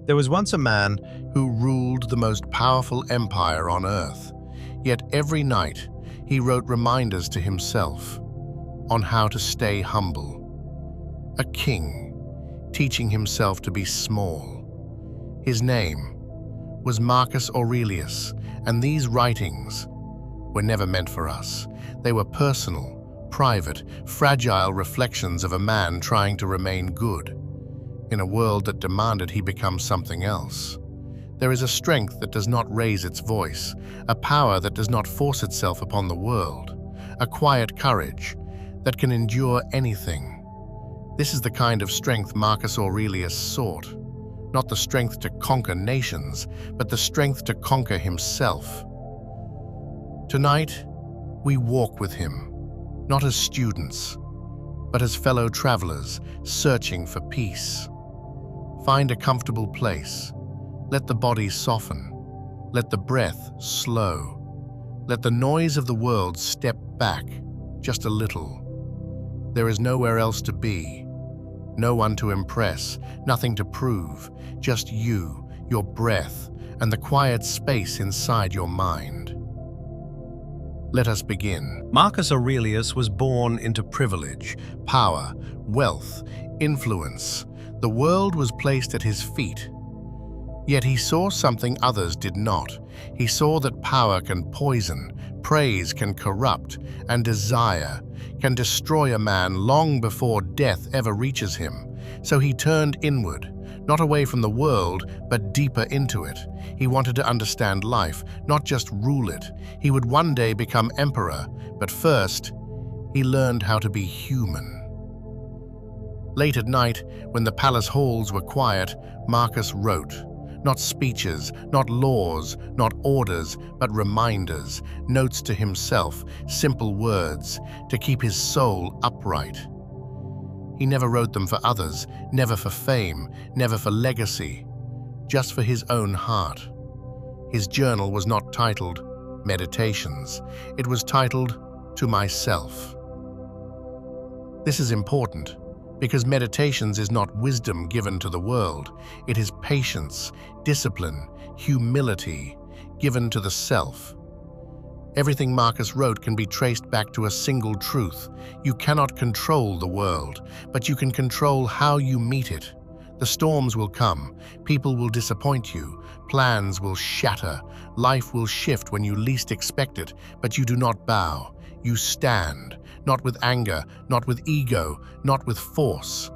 There was once a man who ruled the most powerful empire on earth, yet every night he wrote reminders to himself on how to stay humble. A king, teaching himself to be small. His name was Marcus Aurelius, and these writings were never meant for us. They were personal, private, fragile reflections of a man trying to remain good in a world that demanded he become something else. There is a strength that does not raise its voice, a power that does not force itself upon the world, a quiet courage that can endure anything. This is the kind of strength Marcus Aurelius sought, not the strength to conquer nations, but the strength to conquer himself. Tonight, we walk with him, not as students, but as fellow travelers searching for peace. Find a comfortable place. Let the body soften. Let the breath slow. Let the noise of the world step back just a little. There is nowhere else to be, no one to impress, nothing to prove, just you, your breath, and the quiet space inside your mind. Let us begin. Marcus Aurelius was born into privilege, power, wealth, influence. The world was placed at his feet. Yet he saw something others did not. He saw that power can poison, praise can corrupt, and desire can destroy a man long before death ever reaches him. So he turned inward, not away from the world, but deeper into it. He wanted to understand life, not just rule it. He would one day become emperor, but first, he learned how to be human. Late at night, when the palace halls were quiet, Marcus wrote. Not speeches, not laws, not orders, but reminders, notes to himself, simple words, to keep his soul upright. He never wrote them for others, never for fame, never for legacy, just for his own heart. His journal was not titled Meditations. It was titled To Myself. This is important, because meditations is not wisdom given to the world. It is patience, discipline, humility given to the self. Everything Marcus wrote can be traced back to a single truth. You cannot control the world, but you can control how you meet it. The storms will come, people will disappoint you, plans will shatter, life will shift when you least expect it, but you do not bow. You stand, not with anger, not with ego, not with force,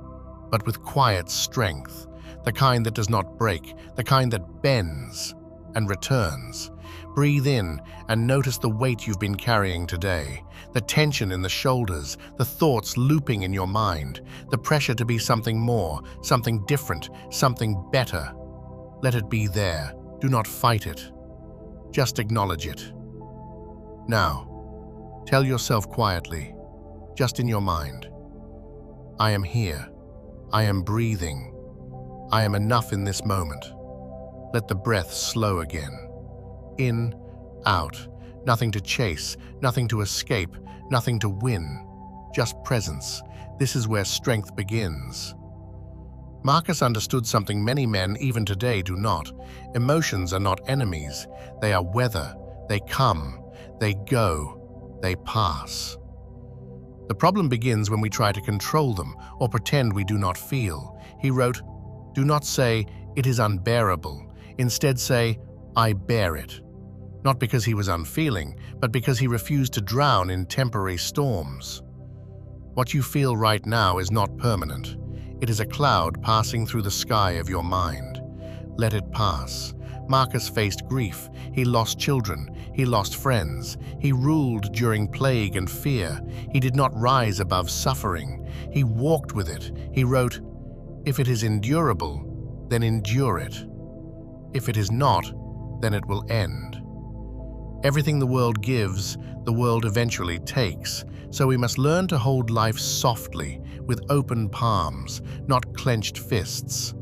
but with quiet strength, the kind that does not break, the kind that bends and returns. Breathe in and notice the weight you've been carrying today, the tension in the shoulders, the thoughts looping in your mind, the pressure to be something more, something different, something better. Let it be there. Do not fight it. Just acknowledge it. Now, tell yourself quietly, just in your mind, I am here. I am breathing. I am enough in this moment. Let the breath slow again. In, out, nothing to chase, nothing to escape, nothing to win, just presence. This is where strength begins. Marcus understood something many men even today do not. Emotions are not enemies. They are weather. They come, they go, they pass. The problem begins when we try to control them or pretend we do not feel. He wrote, "Do not say, 'It is unbearable.' Instead say, 'I bear it.'" Not because he was unfeeling, but because he refused to drown in temporary storms. What you feel right now is not permanent. It is a cloud passing through the sky of your mind. Let it pass. Marcus faced grief. He lost children. He lost friends. He ruled during plague and fear. He did not rise above suffering. He walked with it. He wrote, "If it is endurable, then endure it. If it is not, then it will end." Everything the world gives, the world eventually takes, so we must learn to hold life softly, with open palms, not clenched fists.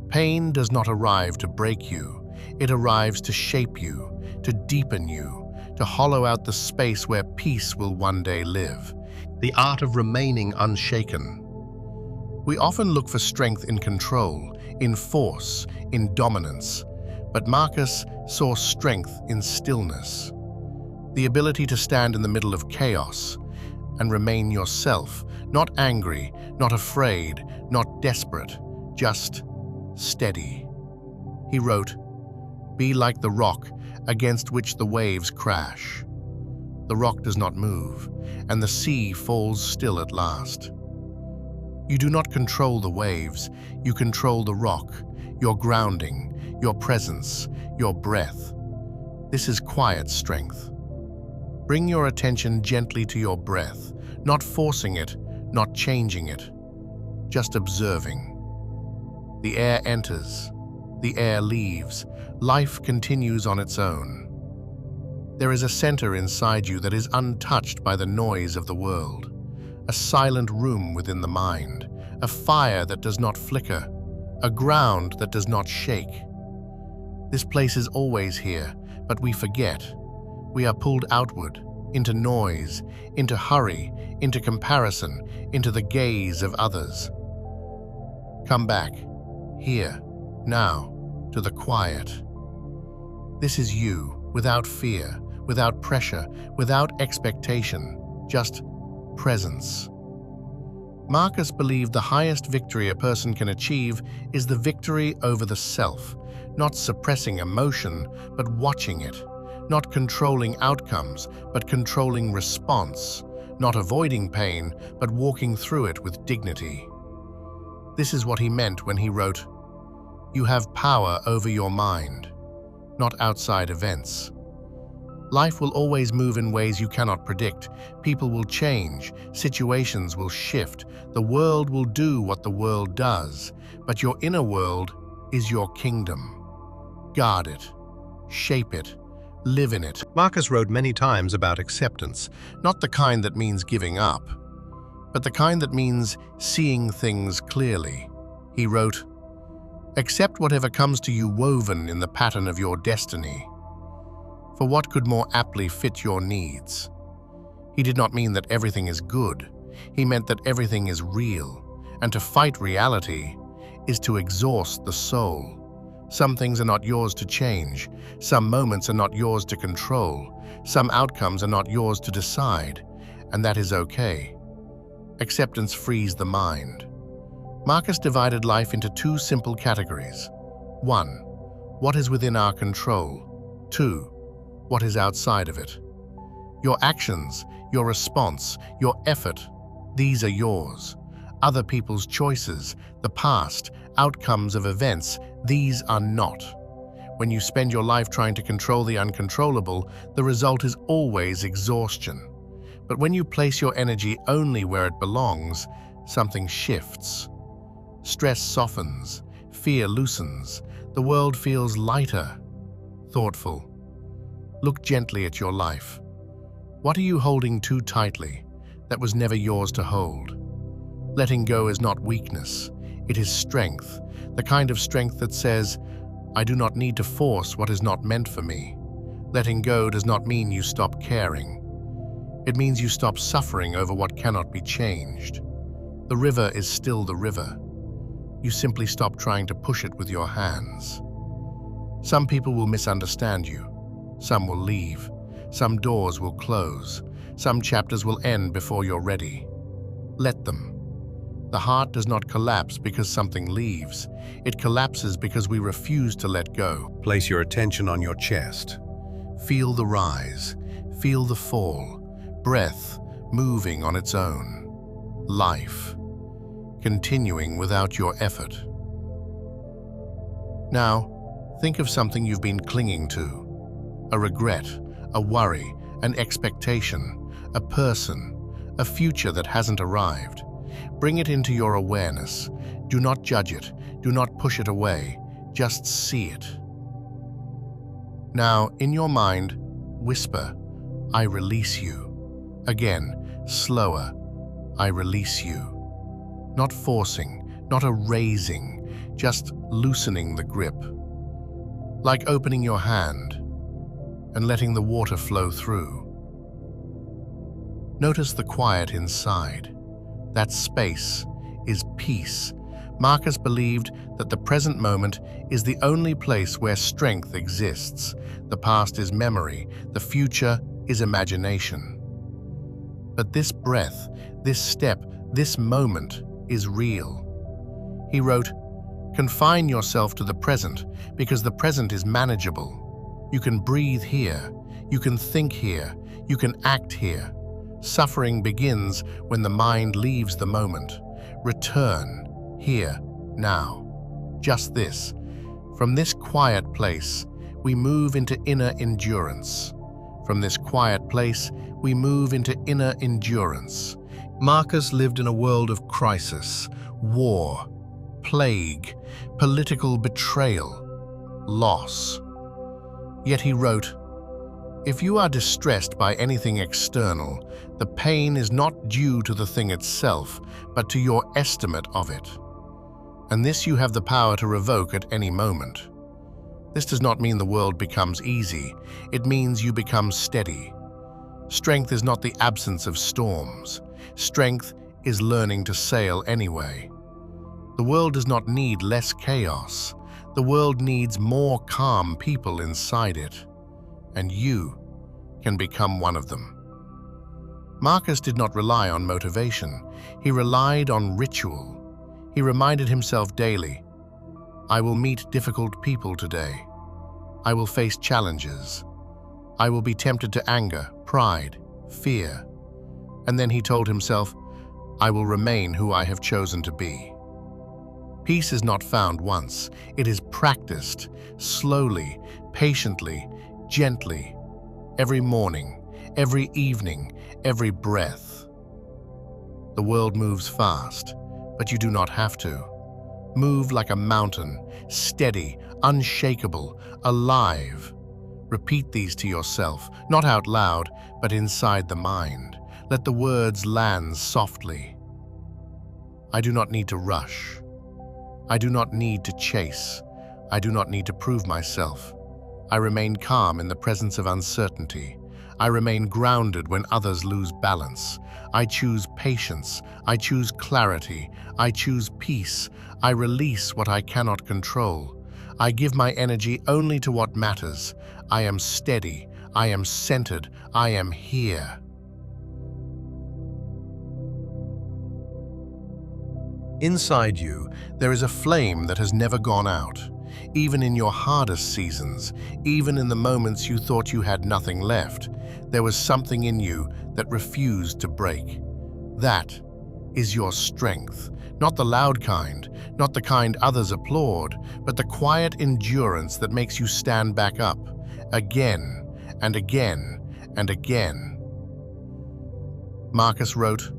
Pain does not arrive to break you. It arrives to shape you, to deepen you, to hollow out the space where peace will one day live. The art of remaining unshaken. We often look for strength in control, in force, in dominance, but Marcus saw strength in stillness, the ability to stand in the middle of chaos and remain yourself, not angry, not afraid, not desperate, just steady. He wrote, "Be like the rock against which the waves crash. The rock does not move, and the sea falls still at last." You do not control the waves, you control the rock, your grounding, your presence, your breath. This is quiet strength. Bring your attention gently to your breath, not forcing it, not changing it, just observing. The air enters, the air leaves, life continues on its own. There is a center inside you that is untouched by the noise of the world, a silent room within the mind, a fire that does not flicker, a ground that does not shake. This place is always here, but we forget. We are pulled outward, into noise, into hurry, into comparison, into the gaze of others. Come back, here, now, to the quiet. This is you, without fear, without pressure, without expectation, just presence. Marcus believed the highest victory a person can achieve is the victory over the self, not suppressing emotion, but watching it, not controlling outcomes, but controlling response, not avoiding pain, but walking through it with dignity. This is what he meant when he wrote, "You have power over your mind, not outside events." Life will always move in ways you cannot predict. People will change, situations will shift, the world will do what the world does, but your inner world is your kingdom. Guard it, shape it, live in it. Marcus wrote many times about acceptance, not the kind that means giving up, but the kind that means seeing things clearly. He wrote, "Accept whatever comes to you woven in the pattern of your destiny. For what could more aptly fit your needs?" He did not mean that everything is good. He meant that everything is real, and to fight reality is to exhaust the soul. Some things are not yours to change. Some moments are not yours to control. Some outcomes are not yours to decide, and that is okay. Acceptance frees the mind. Marcus divided life into two simple categories. 1. What is within our control? 2. What is outside of it? Your actions, your response, your effort, these are yours. Other people's choices, the past, outcomes of events, these are not. When you spend your life trying to control the uncontrollable, the result is always exhaustion. But when you place your energy only where it belongs, something shifts. Stress softens, fear loosens, the world feels lighter, thoughtful. Look gently at your life. What are you holding too tightly that was never yours to hold? Letting go is not weakness, it is strength, the kind of strength that says, "I do not need to force what is not meant for me." Letting go does not mean you stop caring. It means you stop suffering over what cannot be changed. The river is still the river. You simply stop trying to push it with your hands. Some people will misunderstand you. Some will leave. Some doors will close. Some chapters will end before you're ready. Let them. The heart does not collapse because something leaves. It collapses because we refuse to let go. Place your attention on your chest. Feel the rise. Feel the fall. Breath moving on its own. Life continuing without your effort. Now, think of something you've been clinging to. A regret, a worry, an expectation, a person, a future that hasn't arrived. Bring it into your awareness. Do not judge it. Do not push it away. Just see it. Now, in your mind, whisper, "I release you." Again, slower, "I release you." Not forcing, not erasing, just loosening the grip. Like opening your hand and letting the water flow through. Notice the quiet inside. That space is peace. Marcus believed that the present moment is the only place where strength exists. The past is memory, the future is imagination. But this breath, this step, this moment is real. He wrote, "Confine yourself to the present, because the present is manageable. You can breathe here, you can think here, you can act here. Suffering begins when the mind leaves the moment. Return, here, now. Just this. From this quiet place, we move into inner endurance. From this quiet place, we move into inner endurance." Marcus lived in a world of crisis, war, plague, political betrayal, loss. Yet he wrote, "If you are distressed by anything external, the pain is not due to the thing itself, but to your estimate of it. And this you have the power to revoke at any moment." This does not mean the world becomes easy. It means you become steady. Strength is not the absence of storms. Strength is learning to sail anyway. The world does not need less chaos. The world needs more calm people inside it. And you can become one of them. Marcus did not rely on motivation. He relied on ritual. He reminded himself daily, "I will meet difficult people today. I will face challenges. I will be tempted to anger, pride, fear." And then he told himself, "I will remain who I have chosen to be." Peace is not found once. It is practiced, slowly, patiently, gently, every morning, every evening, every breath. The world moves fast, but you do not have to. Move like a mountain, steady, unshakable, alive. Repeat these to yourself, not out loud, but inside the mind. Let the words land softly. I do not need to rush. I do not need to chase. I do not need to prove myself. I remain calm in the presence of uncertainty. I remain grounded when others lose balance. I choose patience. I choose clarity. I choose peace. I release what I cannot control. I give my energy only to what matters. I am steady. I am centered. I am here. Inside you, there is a flame that has never gone out. Even in your hardest seasons, even in the moments you thought you had nothing left, there was something in you that refused to break. That is your strength, not the loud kind, not the kind others applaud, but the quiet endurance that makes you stand back up, again and again and again. Marcus wrote,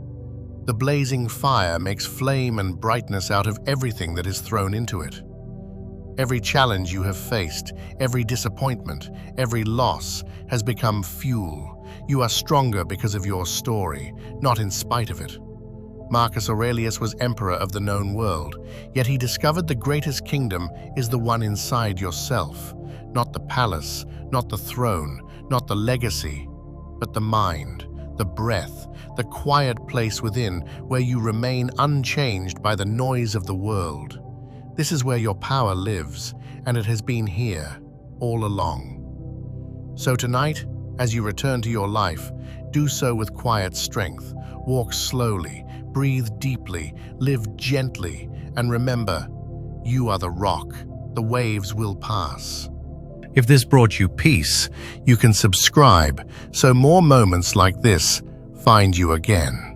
"The blazing fire makes flame and brightness out of everything that is thrown into it." Every challenge you have faced, every disappointment, every loss has become fuel. You are stronger because of your story, not in spite of it. Marcus Aurelius was emperor of the known world, yet he discovered the greatest kingdom is the one inside yourself, not the palace, not the throne, not the legacy, but the mind, the breath, the quiet place within where you remain unchanged by the noise of the world. This is where your power lives, and it has been here all along. So tonight, as you return to your life, do so with quiet strength. Walk slowly, breathe deeply, live gently, and remember, you are the rock. The waves will pass. If this brought you peace, you can subscribe so more moments like this find you again.